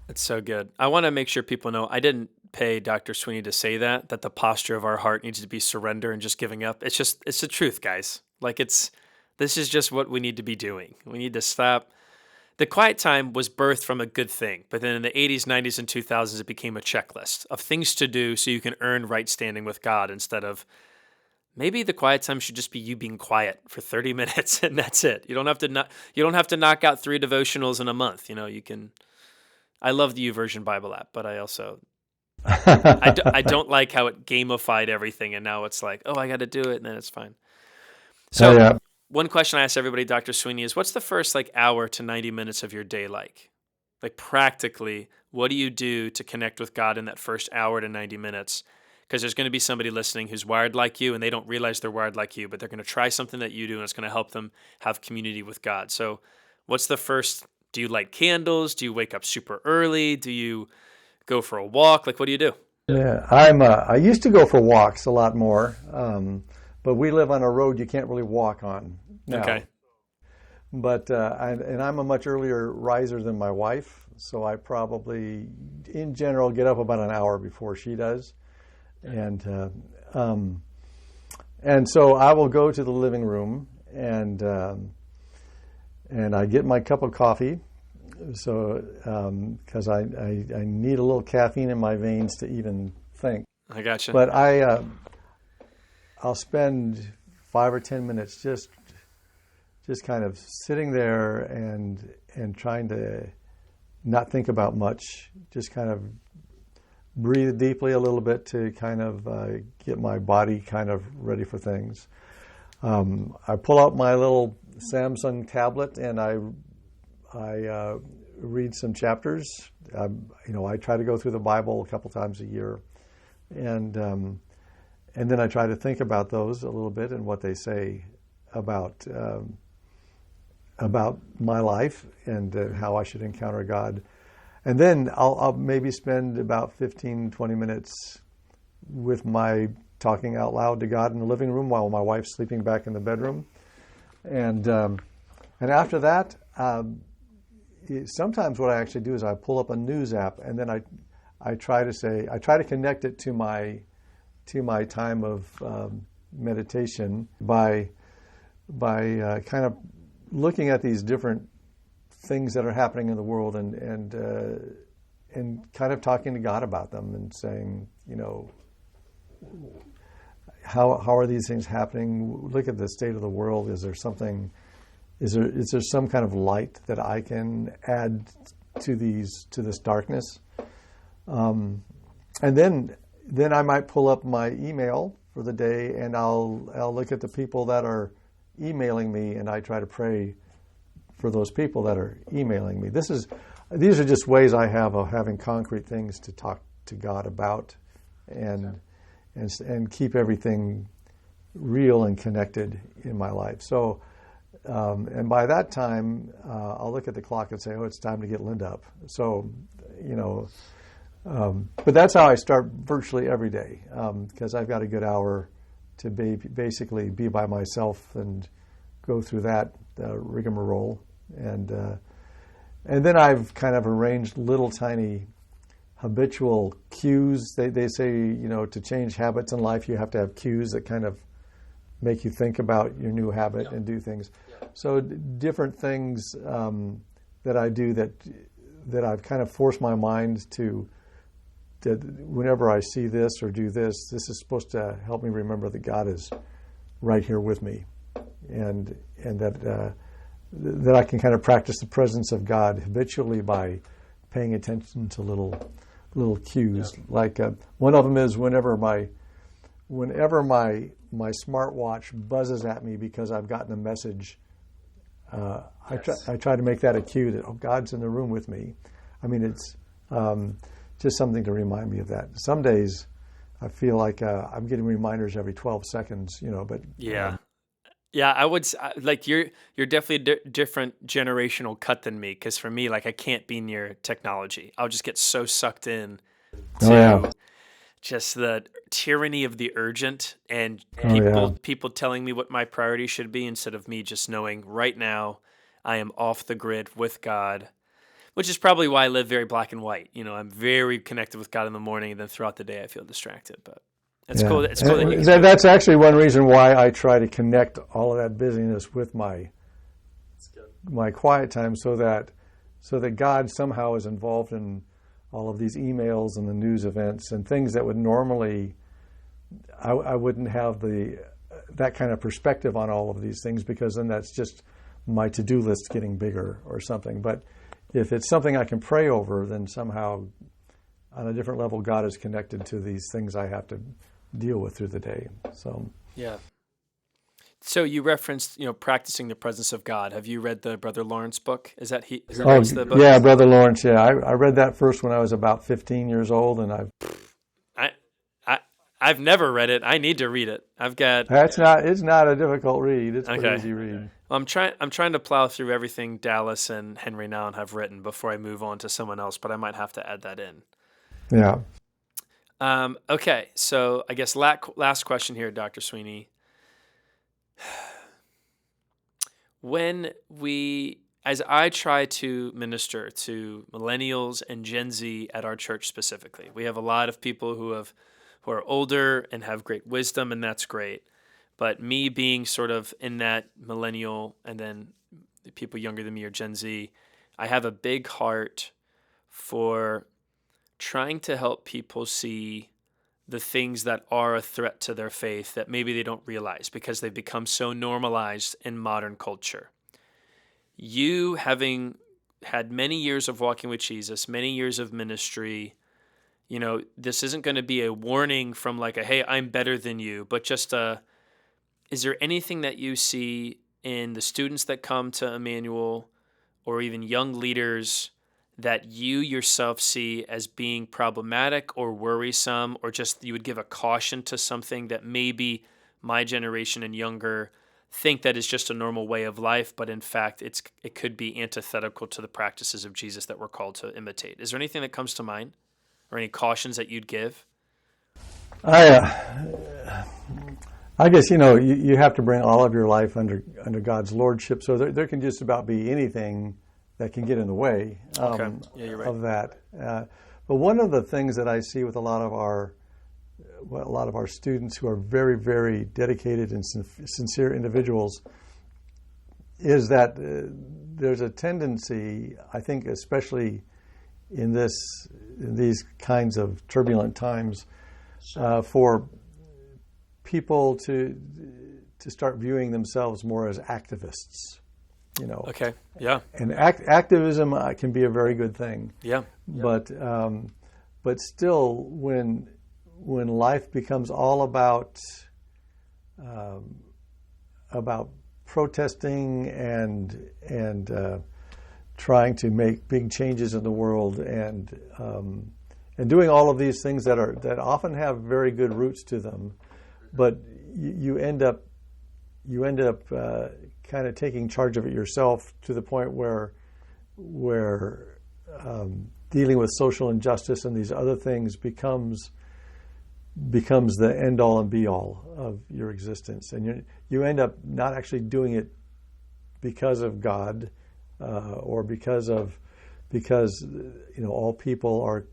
Speaker 2: It's so good. I want to make sure people know I didn't pay Dr. Sweeney to say that the posture of our heart needs to be surrender and just giving up. It's the truth, guys. Like this is just what we need to be doing. We need to stop. The quiet time was birthed from a good thing, but then in the 80s, 90s, and 2000s, it became a checklist of things to do so you can earn right standing with God, instead of maybe the quiet time should just be you being quiet for 30 minutes and that's it. You don't have to knock out 3 devotionals in a month. You can. I love the YouVersion Bible app, but I also I don't like how it gamified everything, and now it's like, oh, I got to do it, and then it's fine. So.
Speaker 1: Oh, yeah.
Speaker 2: One question I ask everybody, Dr. Sweeney, is what's the first hour to 90 minutes of your day like? Like practically, what do you do to connect with God in that first hour to 90 minutes? Because there's going to be somebody listening who's wired like you, and they don't realize they're wired like you, but they're going to try something that you do, and it's going to help them have community with God. So what's the first? Do you light candles? Do you wake up super early? Do you go for a walk? Like, what do you do?
Speaker 1: Yeah, I used to go for walks a lot more, but we live on a road you can't really walk on now.
Speaker 2: Okay.
Speaker 1: But I'm a much earlier riser than my wife, so I probably, in general, get up about an hour before she does, and so I will go to the living room and I get my cup of coffee, so because I need a little caffeine in my veins to even think.
Speaker 2: I gotcha.
Speaker 1: But I'll spend 5 or 10 minutes just kind of sitting there and trying to not think about much, just kind of breathe deeply a little bit to kind of get my body kind of ready for things. I pull out my little Samsung tablet and I read some chapters. I try to go through the Bible a couple times a year, and then I try to think about those a little bit and what they say about my life and how I should encounter God. And then I'll maybe spend about 15, 20 minutes with my talking out loud to God in the living room while my wife's sleeping back in the bedroom. And after that, sometimes what I actually do is I pull up a news app, and then I try to connect it to my time of meditation by kind of looking at these different things that are happening in the world and kind of talking to God about them and saying, how are these things happening? Look at the state of the world. Is there some kind of light that I can add to this darkness? And then I might pull up my email for the day, and I'll look at the people that are emailing me, and I try to pray for those people that are emailing me. These are just ways I have of having concrete things to talk to God about, and keep everything real and connected in my life. So, and by that time, I'll look at the clock and say, "Oh, it's time to get Linda up." So, but that's how I start virtually every day, because I've got a good hour to basically be by myself and go through that rigmarole, and then I've kind of arranged little tiny habitual cues. They say, to change habits in life, you have to have cues that kind of make you think about your new habit and do things. Yeah. So different things that I do that I've kind of forced my mind to, that whenever I see this or do this, this is supposed to help me remember that God is right here with me, and that I can kind of practice the presence of God habitually by paying attention to little cues. Yeah. Like one of them is whenever my smartwatch buzzes at me because I've gotten a message, I try to make that a cue that, God's in the room with me. I mean, it's just something to remind me of that. Some days I feel like I'm getting reminders every 12 seconds, but
Speaker 2: yeah. Yeah, I would like you're definitely a different generational cut than me, because for me, like, I can't be near technology. I'll just get so sucked in to just the tyranny of the urgent, and people telling me what my priority should be instead of me just knowing right now I am off the grid with God, which is probably why I live very black and white. I'm very connected with God in the morning, and then throughout the day I feel distracted. But it's cool. It's cool
Speaker 1: that's actually one reason why I try to connect all of that busyness with my quiet time, so that God somehow is involved in all of these emails and the news events and things that would normally I wouldn't have that kind of perspective on all of these things, because then that's just my to-do list getting bigger or something. But if it's something I can pray over, then somehow on a different level God is connected to these things I have to deal with through the day. So
Speaker 2: yeah. So you referenced, practicing the presence of God. Have you read the Brother Lawrence book? Is that the book?
Speaker 1: Yeah, Brother Lawrence. Yeah, I read that first when I was about 15 years old, and
Speaker 2: I've never read it. I need to read it.
Speaker 1: It's not a difficult read. It's pretty easy read.
Speaker 2: Well, I'm trying to plow through everything Dallas and Henry Nouwen have written before I move on to someone else, but I might have to add that in.
Speaker 1: Yeah.
Speaker 2: Okay, so I guess last question here, Dr. Sweeney. As I try to minister to millennials and Gen Z at our church specifically, we have a lot of people who are older and have great wisdom, and that's great. But me being sort of in that millennial, and then the people younger than me are Gen Z, I have a big heart for trying to help people see the things that are a threat to their faith that maybe they don't realize because they've become so normalized in modern culture. You, having had many years of walking with Jesus, many years of ministry, this isn't going to be a warning from like hey, I'm better than you, but just is there anything that you see in the students that come to Emmanuel, or even young leaders, that you yourself see as being problematic or worrisome, or just you would give a caution to something that maybe my generation and younger think that is just a normal way of life, but in fact it could be antithetical to the practices of Jesus that we're called to imitate? Is there anything that comes to mind, or any cautions that you'd give?
Speaker 1: I guess, you have to bring all of your life under God's lordship, so there can just about be anything that can get in the way
Speaker 2: you're right.
Speaker 1: of that. But one of the things that I see with a lot of our students who are very, very dedicated and sincere individuals is that there's a tendency, I think, especially in these kinds of turbulent times, for people to start viewing themselves more as activists.
Speaker 2: Okay. Yeah.
Speaker 1: And activism can be a very good thing.
Speaker 2: Yeah.
Speaker 1: But but still, when life becomes all about protesting and trying to make big changes in the world and doing all of these things that often have very good roots to them, but you end up kind of taking charge of it yourself to the point where dealing with social injustice and these other things becomes the end all and be all of your existence, and you end up not actually doing it because of God or because all people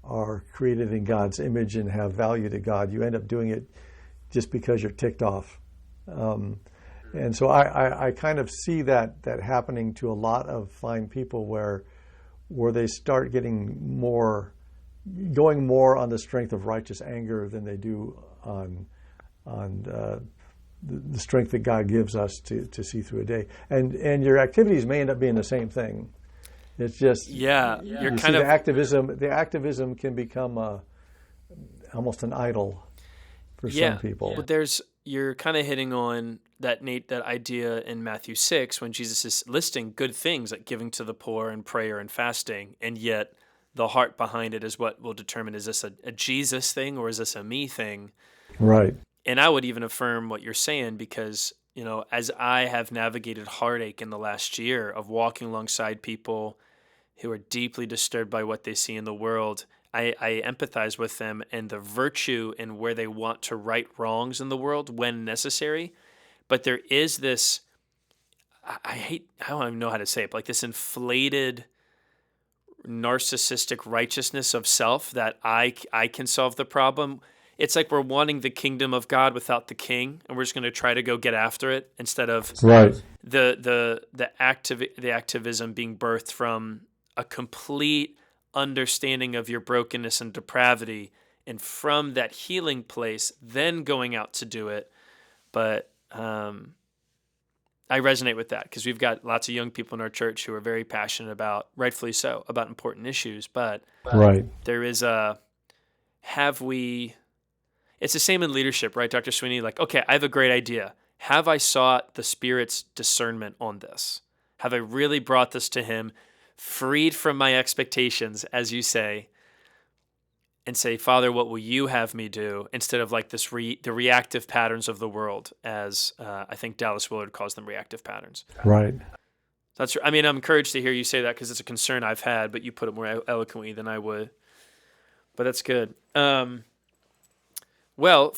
Speaker 1: are created in God's image and have value to God. You end up doing it just because you're ticked off. And so I kind of see that happening to a lot of fine people where they start going more on the strength of righteous anger than they do on the strength that God gives us to see through a day. And your activities may end up being the same thing. It's just
Speaker 2: you're
Speaker 1: you
Speaker 2: kind
Speaker 1: see
Speaker 2: of
Speaker 1: the activism can become almost an idol for some people.
Speaker 2: But you're kind of hitting on that idea in Matthew 6 when Jesus is listing good things like giving to the poor and prayer and fasting, and yet the heart behind it is what will determine, is this a Jesus thing or is this a me thing?
Speaker 1: Right.
Speaker 2: And I would even affirm what you're saying because, as I have navigated heartache in the last year of walking alongside people who are deeply disturbed by what they see in the world, I empathize with them and the virtue in where they want to right wrongs in the world when necessary. But there is this, I don't even know how to say it, but like this inflated narcissistic righteousness of self that I can solve the problem. It's like we're wanting the kingdom of God without the king, and we're just going to try to go get after it instead of the activism being birthed from a complete understanding of your brokenness and depravity, and from that healing place, then going out to do it. But I resonate with that because we've got lots of young people in our church who are very passionate about, rightfully so, about important issues. But there is it's the same in leadership, right, Dr. Sweeney? Like, okay, I have a great idea. Have I sought the Spirit's discernment on this? Have I really brought this to Him, freed from my expectations, as you say, and say, Father, what will you have me do? Instead of like the reactive patterns of the world, as I think Dallas Willard calls them, reactive patterns.
Speaker 1: Right.
Speaker 2: That's. I mean, I'm encouraged to hear you say that because it's a concern I've had, but you put it more eloquently than I would. But that's good. Well,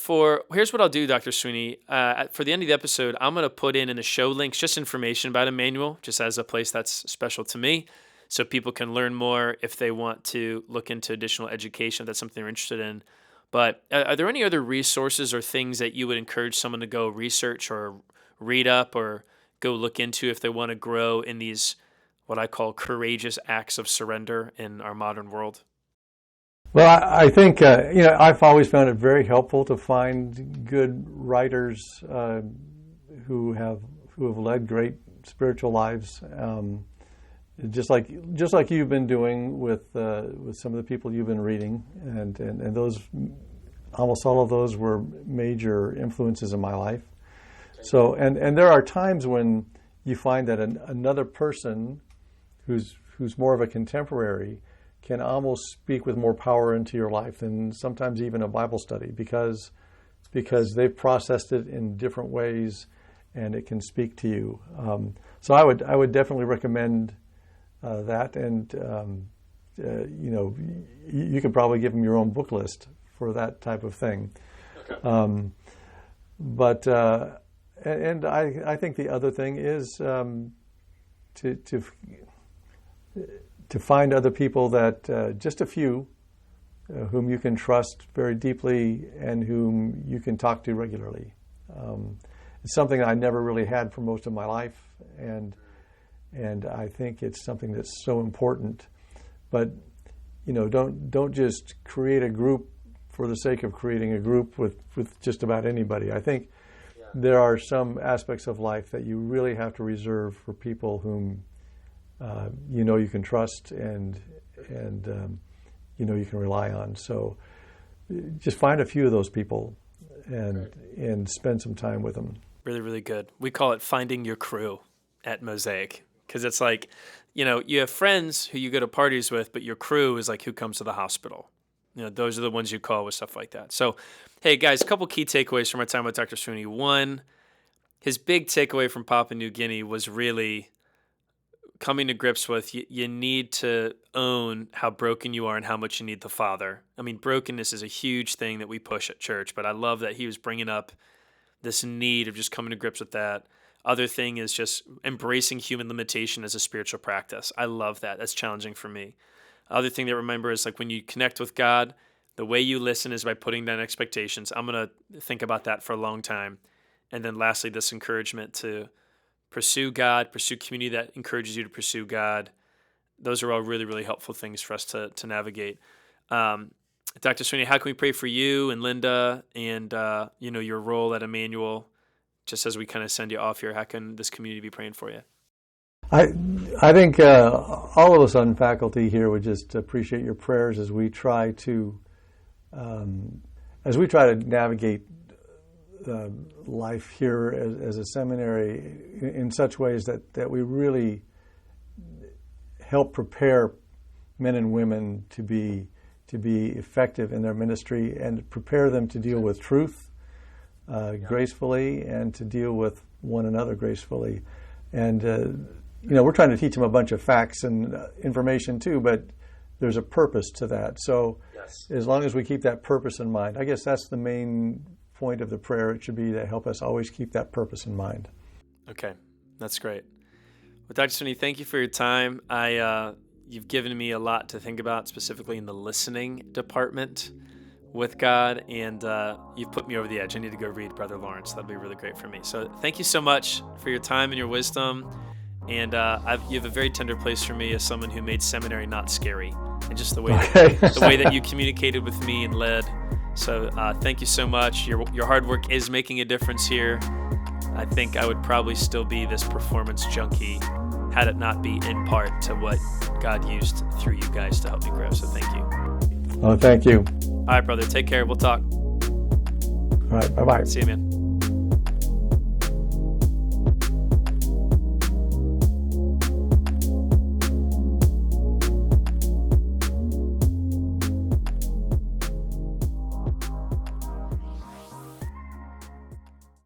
Speaker 2: here's what I'll do, Dr. Sweeney. For the end of the episode, I'm going to put in the show links just information about Emmanuel, just as a place that's special to me, so people can learn more if they want to look into additional education, if that's something they're interested in. But are there any other resources or things that you would encourage someone to go research or read up or go look into if they want to grow in these, what I call courageous acts of surrender in our modern world?
Speaker 1: Well, I think I've always found it very helpful to find good writers who have led great spiritual lives, just like you've been doing with some of the people you've been reading, and those, almost all of those were major influences in my life. So and there are times when you find that another person who's more of a contemporary can almost speak with more power into your life than sometimes even a Bible study, because they've processed it in different ways and it can speak to you. So I would definitely recommend that, and you could probably give them your own book list for that type of thing. Okay. But I think the other thing is to find other people that, just a few, whom you can trust very deeply and whom you can talk to regularly. It's something I never really had for most of my life, and I think it's something that's so important. But don't just create a group for the sake of creating a group with just about anybody. I think there are some aspects of life that you really have to reserve for people whom you can trust and you can rely on. So just find a few of those people and spend some time with them.
Speaker 2: Really, really good. We call it finding your crew at Mosaic, because it's like, you have friends who you go to parties with, but your crew is like who comes to the hospital. Those are the ones you call with stuff like that. So, hey, guys, a couple key takeaways from our time with Dr. Sweeney. One, his big takeaway from Papa New Guinea was really coming to grips with you need to own how broken you are and how much you need the Father. I mean, brokenness is a huge thing that we push at church, but I love that he was bringing up this need of just coming to grips with that. Other thing is just embracing human limitation as a spiritual practice. I love that. That's challenging for me. Other thing to remember is like when you connect with God, the way you listen is by putting down expectations. I'm going to think about that for a long time. And then lastly, this encouragement to pursue God, pursue community that encourages you to pursue God. Those are all really, really helpful things for us to navigate. Dr. Sweeney, how can we pray for you and Linda and your role at Emmanuel? Just as we kind of send you off here, how can this community be praying for you?
Speaker 1: I think all of us on faculty here would just appreciate your prayers as we try to navigate life here as a seminary in such ways that we really help prepare men and women to be effective in their ministry and prepare them to deal with truth gracefully and to deal with one another gracefully. And we're trying to teach them a bunch of facts and information too, but there's a purpose to that. So as long as we keep that purpose in mind, I guess that's the main point of the prayer. It should be to help us always keep that purpose in mind.
Speaker 2: Okay, that's great. Well, Dr. Sweeney, thank you for your time. You've given me a lot to think about, specifically in the listening department with God, and you've put me over the edge. I need to go read Brother Lawrence. That'd be really great for me. So thank you so much for your time and your wisdom. And you have a very tender place for me as someone who made seminary not scary, and just the way that you communicated with me and led. So thank you so much. Your hard work is making a difference here. I think I would probably still be this performance junkie had it not be in part to what God used through you guys to help me grow. So thank you.
Speaker 1: Oh, thank you.
Speaker 2: All right, brother. Take care. We'll talk.
Speaker 1: All right. Bye-bye.
Speaker 2: See you, man.